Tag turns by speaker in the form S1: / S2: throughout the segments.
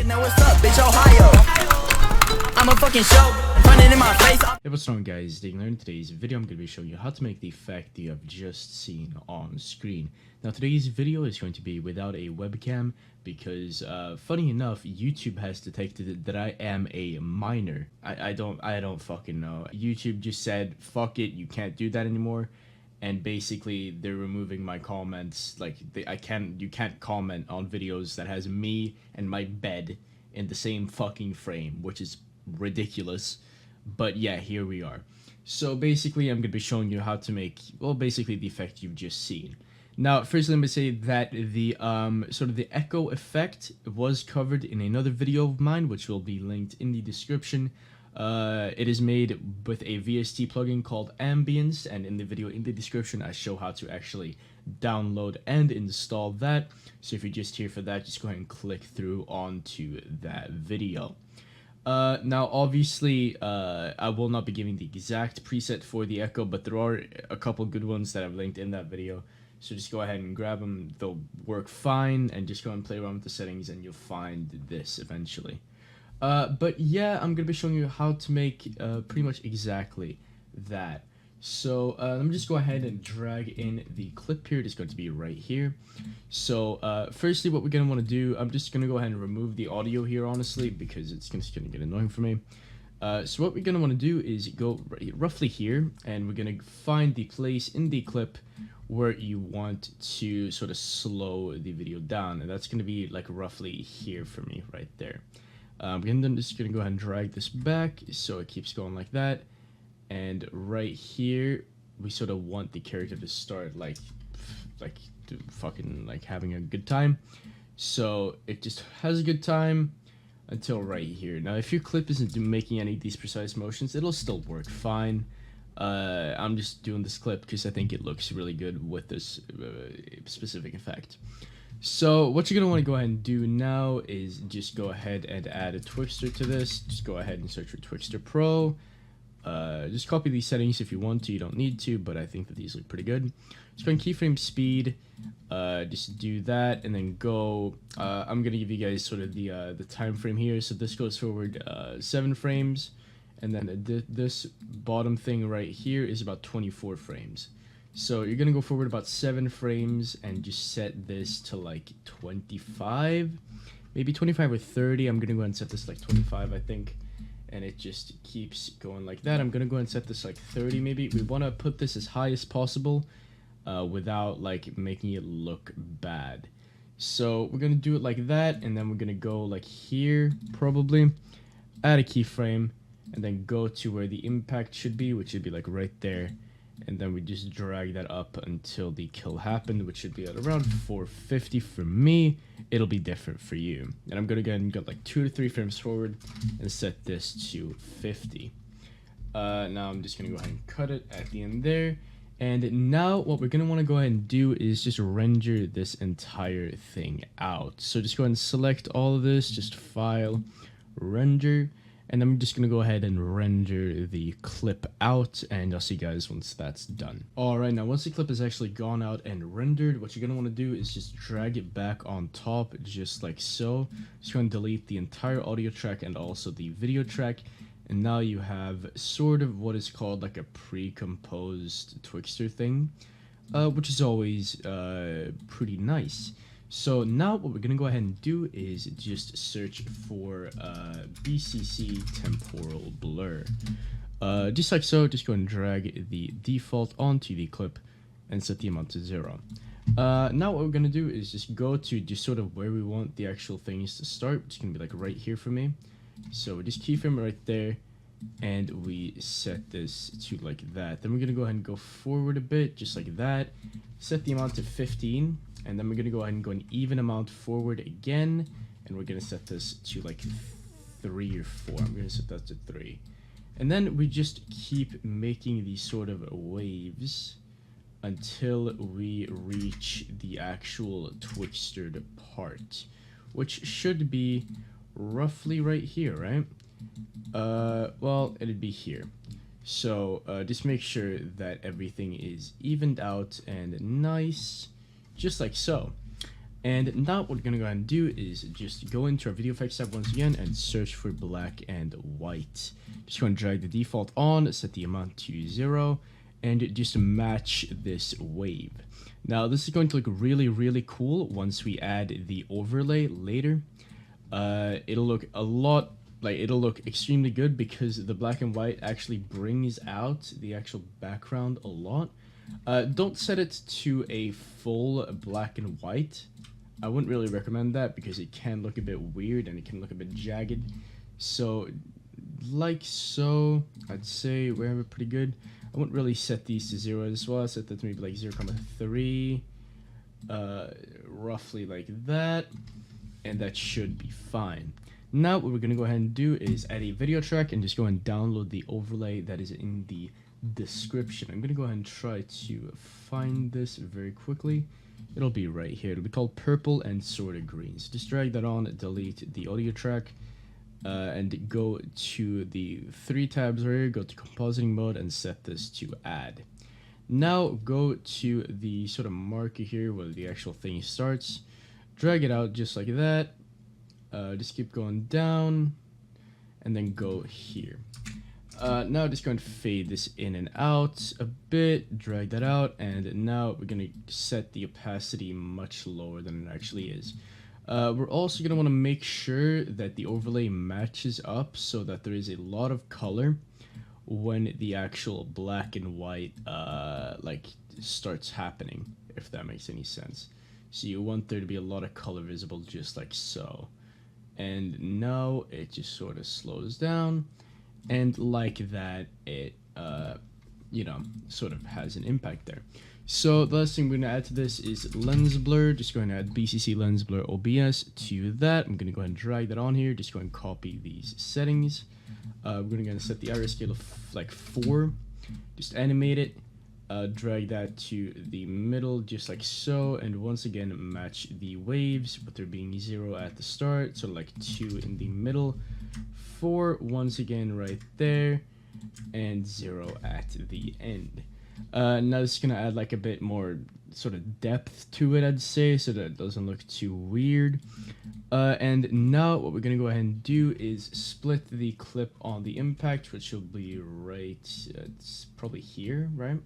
S1: Now what's up, bitch? Ohio. I'm a fucking show. Running in my face.
S2: Hey, what's wrong, guys? Dignal. In today's video, I'm going to be showing you how to make the effect you have just seen on screen. Now, today's video is going to be without a webcam because, funny enough, YouTube has detected that I am a minor. I don't fucking know. YouTube just said, fuck it, you can't do that anymore. And basically, they're removing my comments. Like, you can't comment on videos that has me and my bed in the same fucking frame, which is ridiculous. But yeah, here we are. So basically, I'm gonna be showing you how to make, well, basically the effect you've just seen. Now, first, let me say that the sort of the echo effect was covered in another video of mine, which will be linked in the description. It is made with a VST plugin called Ambience, and in the video in the description I show how to actually download and install that. So if you're just here for that, just go ahead and click through onto that video. Now obviously I will not be giving the exact preset for the echo, but there are a couple good ones that I've linked in that video. So just go ahead and grab them, they'll work fine, and just go and play around with the settings and you'll find this eventually. But yeah, I'm gonna be showing you how to make pretty much exactly that. So let me just go ahead and drag in the clip here. It's going to be right here. So firstly, what we're gonna want to do, I'm just gonna go ahead and remove the audio here, honestly, because it's just gonna get annoying for me. So what we're gonna want to do is go roughly here, and we're gonna find the place in the clip where you want to sort of slow the video down, and that's gonna be like roughly here for me, right there. And then just gonna go ahead and drag this back so it keeps going like that, and right here we sort of want the character to start like fucking like having a good time, so it just has a good time until right here. Now if your clip isn't making any of these precise motions, it'll still work fine. I'm just doing this clip because I think it looks really good with this specific effect. So what you're going to want to go ahead and do now is just go ahead and add a Twixtor to this. Just go ahead and search for Twixtor Pro. Just copy these settings if you want to. You don't need to, but I think that these look pretty good. Just go on keyframe speed. Just do that, and then go. I'm going to give you guys sort of the time frame here. So this goes forward 7 frames, and then this bottom thing right here is about 24 frames. So you're gonna go forward about 7 frames and just set this to like 25, maybe 25 or 30. I'm gonna go ahead and set this like 25, I think, and it just keeps going like that. I'm gonna go ahead and set this like 30 maybe. We want to put this as high as possible without like making it look bad. So we're gonna do it like that, and then we're gonna go like here, probably add a keyframe, and then go to where the impact should be, which should be like right there. And then we just drag that up until the kill happened, which should be at around 450 for me. It'll be different for you. And I'm gonna go ahead and go like 2 to 3 frames forward and set this to 50. Now I'm just gonna go ahead and cut it at the end there. And now what we're gonna want to go ahead and do is just render this entire thing out. So just go ahead and select all of this, just file, render. And I'm just gonna go ahead and render the clip out, and I'll see you guys once that's done. Alright, now once the clip has actually gone out and rendered, what you're gonna want to do is just drag it back on top, just like so. Just go and delete the entire audio track and also the video track, and now you have sort of what is called like a pre-composed Twixtor thing, which is always pretty nice. So now what we're gonna go ahead and do is just search for BCC temporal blur. Just like so, just go and drag the default onto the clip and set the amount to 0. Now what we're gonna do is just go to just sort of where we want the actual things to start, which is gonna be like right here for me. So we just keyframe right there, and we set this to like that. Then we're gonna go ahead and go forward a bit, just like that. Set the amount to 15. And then we're going to go ahead and go an even amount forward again. And we're going to set this to like 3 or 4. I'm going to set that to 3. And then we just keep making these sort of waves until we reach the actual Twixtor part, which should be roughly right here, right? Well, it'd be here. So just make sure that everything is evened out and nice, just like so. And now what we're gonna go ahead and do is just go into our video effects tab once again and search for black and white. Just going to drag the default on, set the amount to 0, and just match this wave. Now this is going to look really, really cool once we add the overlay later. It'll look it'll look extremely good because the black and white actually brings out the actual background a lot. Don't set it to a full black and white. I wouldn't really recommend that because it can look a bit weird and it can look a bit jagged. So, like so, I'd say we have it pretty good. I wouldn't really set these to 0 as well. I set that to maybe like 0.3, roughly like that, and that should be fine. Now what we're gonna go ahead and do is add a video track and just go and download the overlay that is in the description. I'm gonna go ahead and try to find this very quickly. It'll be right here. It'll be called Purple and Sort of Green. So just drag that on, delete the audio track, and go to the 3 tabs right here, go to compositing mode and set this to add. Now go to the sort of marker here where the actual thing starts, drag it out just like that, just keep going down, and then go here. Now just going to fade this in and out a bit, drag that out, and now we're going to set the opacity much lower than it actually is. We're also going to want to make sure that the overlay matches up so that there is a lot of color when the actual black and white starts happening, if that makes any sense. So you want there to be a lot of color visible just like so. And now it just sort of slows down. And like that, it, sort of has an impact there. So the last thing we're going to add to this is lens blur. Just going to add BCC lens blur OBS to that. I'm going to go ahead and drag that on here. Just go and copy these settings. We're going to set the area scale of like 4. Just animate it. Drag that to the middle just like so. And once again, match the waves, but there being 0 at the start. So like 2 in the middle. 4 once again right there, and 0 at the end. Now this is gonna add like a bit more sort of depth to it, I'd say, so that it doesn't look too weird. And now what we're gonna go ahead and do is split the clip on the impact, which will be right, it's probably here, right?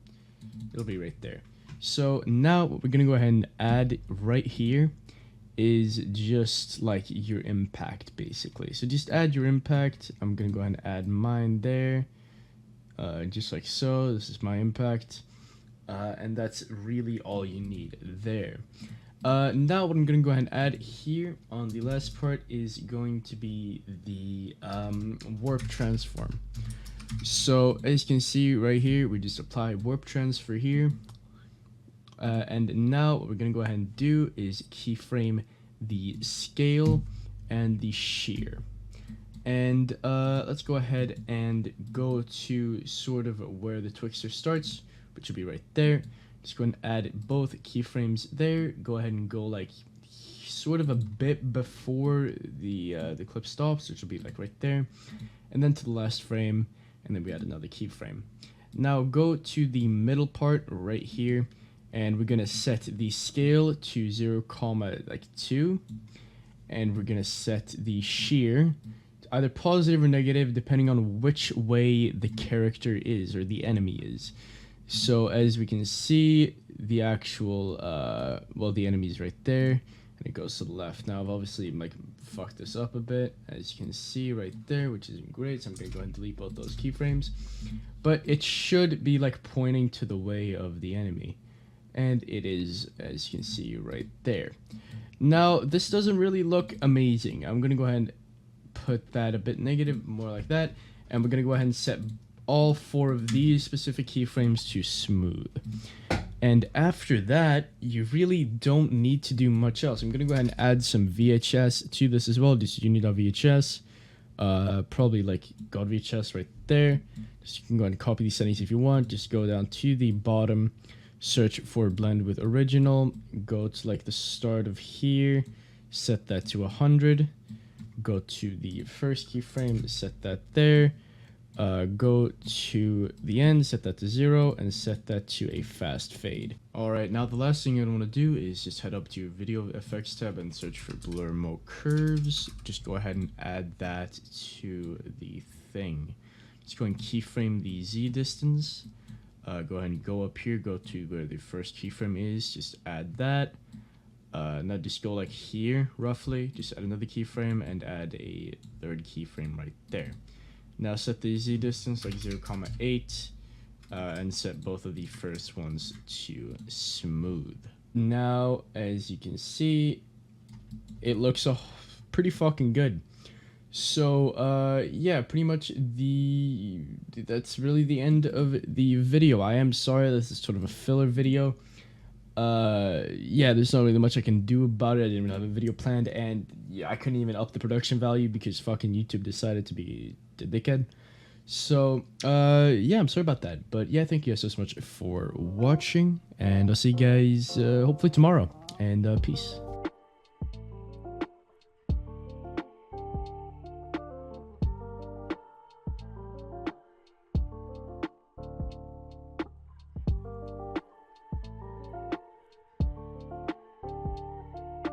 S2: It'll be right there. So now what we're gonna go ahead and add right here is just like your impact basically. So just add your impact. I'm gonna go ahead and add mine there, just like so. This is my impact, and that's really all you need there. Now what I'm gonna go ahead and add here on the last part is going to be the warp transform. So as you can see right here, we just apply warp transfer here. And now what we're going to go ahead and do is keyframe the scale and the shear. And let's go ahead and go to sort of where the Twixtor starts, which will be right there. Just go and add both keyframes there. Go ahead and go like sort of a bit before the clip stops, which will be like right there. And then to the last frame, and then we add another keyframe. Now go to the middle part right here. And we're gonna set the scale to 0.2, and we're gonna set the shear to either positive or negative depending on which way the character is or the enemy is. So as we can see, the actual the enemy is right there, and it goes to the left. Now I've obviously like fucked this up a bit, as you can see right there, which isn't great. So I'm gonna go ahead and delete both those keyframes, but it should be like pointing to the way of the enemy. And it is, as you can see right there. Now, this doesn't really look amazing. I'm going to go ahead and put that a bit negative, more like that. And we're going to go ahead and set all 4 of these specific keyframes to smooth. And after that, you really don't need to do much else. I'm going to go ahead and add some VHS to this as well. Just unit.vhs. Probably like God VHS right there. Just you can go ahead and copy these settings if you want. Just go down to the bottom. Search for blend with original, go to like the start of here, set that to 100, go to the first keyframe, set that there, go to the end, set that to 0, and set that to a fast fade. Alright, now the last thing you're going to want to do is just head up to your video effects tab and search for blur mode curves. Just go ahead and add that to the thing. Just go and keyframe the Z distance. Go ahead and go up here, go to where the first keyframe is, just add that. Now just go like here, roughly, just add another keyframe and add a third keyframe right there. Now set the Z distance like 0.8 and set both of the first ones to smooth. Now, as you can see, it looks pretty fucking good. So, yeah, pretty much that's really the end of the video. I am sorry, this is sort of a filler video. Yeah, there's not really much I can do about it. I didn't even have a video planned, and yeah, I couldn't even up the production value because fucking YouTube decided to be a dickhead. So, yeah, I'm sorry about that. But yeah, thank you guys so much for watching, and I'll see you guys hopefully tomorrow, and peace.